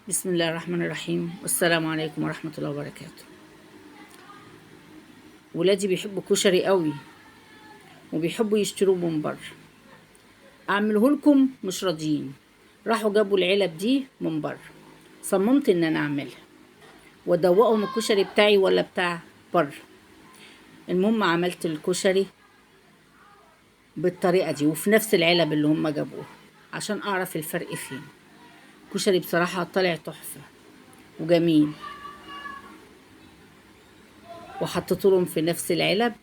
بسم الله الرحمن الرحيم، والسلام عليكم ورحمة الله وبركاته. ولادي بيحبوا كشري قوي وبيحبوا يشتروه من بره. اعمله لكم مش راضيين، راحوا جابوا العلب دي من بره. صممت ان انا اعملها وادوقهم الكشري بتاعي ولا بتاع بره. المهم عملت الكشري بالطريقة دي وفي نفس العلب اللي هم جابوها عشان اعرف الفرق فين. الكشري بصراحة طلع تحفة وجميل، وحطيت لهم في نفس العلب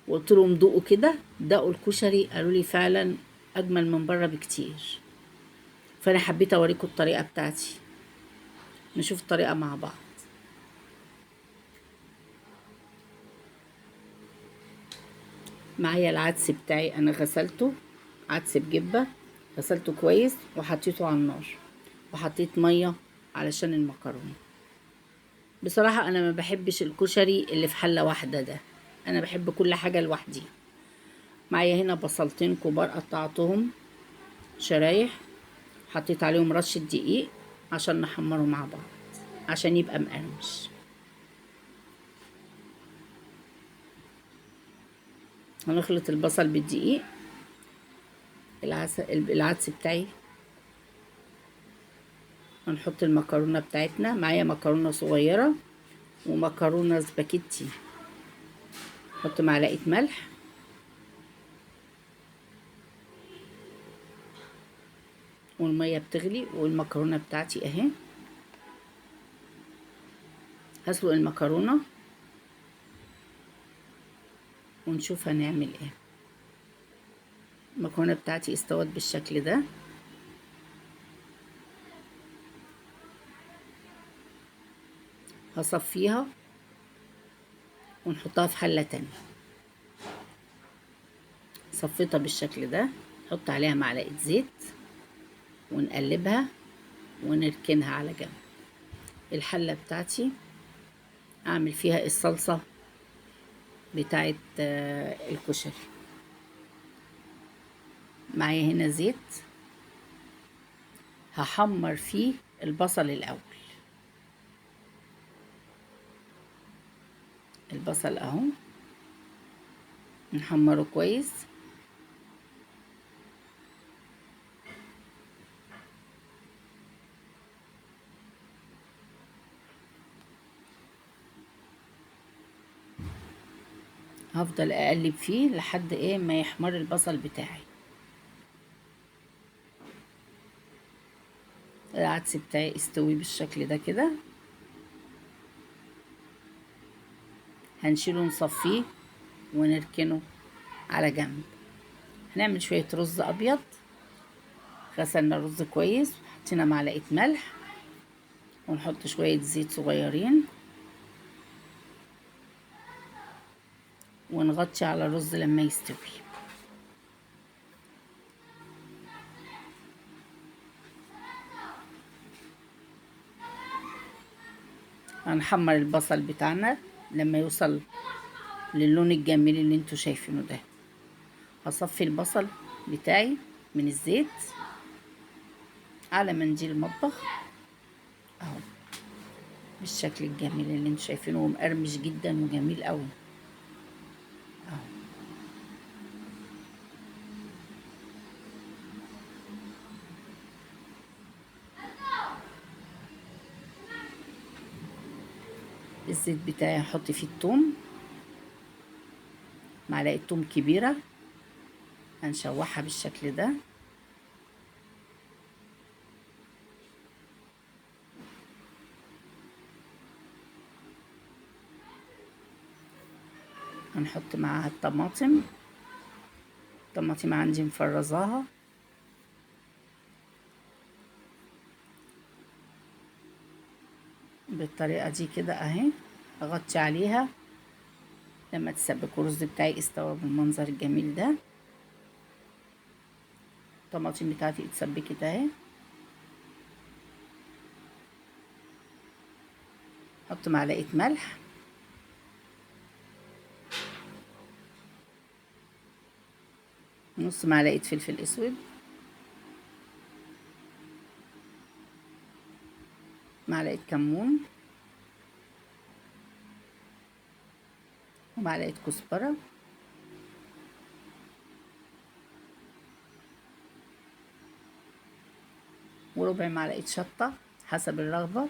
وقلت لهم دوقوا كده. دقوا الكشري قالوا لي فعلا اجمل من بره بكتير. فانا حبيت اوريكم الطريقه بتاعتي، نشوف الطريقه مع بعض. معايا العدس بتاعي، انا غسلته عدس بجبه، غسلته كويس وحطيته على النار وحطيت ميه علشان المكرونه. بصراحه انا ما بحبش الكشري اللي في حله واحده ده، انا بحب كل حاجه لوحدي. معايا هنا بصلتين كبار قطعتهم شرايح، حطيت عليهم رشة دقيق عشان نحمره مع بعض عشان يبقى مقرمش. هنخلط البصل بالدقيق. العدس بتاعي، هنحط المكرونة بتاعتنا. معايا مكرونة صغيرة ومكرونة سباكيتي. نحط معلقة ملح والمية بتغلي والمكرونة بتاعتي اهي. هسلق المكرونة ونشوف هنعمل ايه. المكرونة بتاعتي استوت بالشكل ده. هصفيها ونحطها في حلة تانية. صفيتها بالشكل ده، نحط عليها معلقة زيت ونقلبها ونركنها على جنب. الحلة بتاعتي اعمل فيها الصلصة بتاعت الكشري. معايا هنا زيت، هحمر فيه البصل الاول. البصل اهو نحمره كويس. هفضل اقلب فيه لحد ايه ما يحمر البصل بتاعي. العدس بتاعي استوي بالشكل ده كده، هنشيله نصفيه ونركنه على جنب. هنعمل شوية رز ابيض. غسلنا الرز كويس وحطينا معلقة ملح ونحط شوية زيت صغيرين ونغطي على الرز لما يستوي. هنحمر البصل بتاعنا لما يوصل للون الجميل اللي انتوا شايفينه ده. هصفي البصل بتاعي من الزيت على منديل مطبخ اهو بالشكل الجميل اللي انتوا شايفينه، ومقرمش جدا وجميل قوي اهو. الزيت بتاعي هحط فيه الثوم، معلقه ثوم كبيره هنشوحها بالشكل ده. هنحط معاها الطماطم عندي مفرزاها. بالطريقه دي كده اهي، اغطي عليها لما تسبك. الرز بتاعي استوى بالمنظر الجميل ده. الطماطم بتاعتي اتسبكت اهي. احط معلقه ملح نص معلقه فلفل اسود معلقة كمون ومعلقة كزبرة وربع معلقة شطة حسب الرغبة.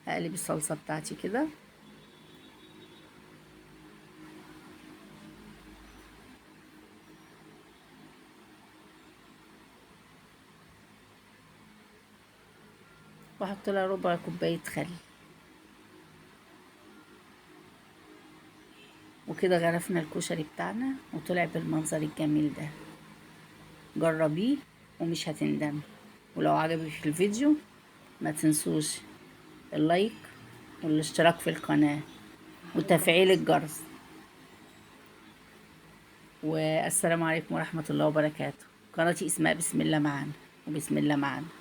هقلب الصلصة بتاعتي كده واحط لها ربع كوباية خل، وكده غرفنا الكشري بتاعنا وطلع بالمنظر الجميل ده. جربيه ومش هتندمي. ولو عجبك الفيديو ما تنسوش اللايك والاشتراك في القناة وتفعيل الجرس. والسلام عليكم ورحمة الله وبركاته. قناتي اسمها بسم الله معانا وبسم الله معانا.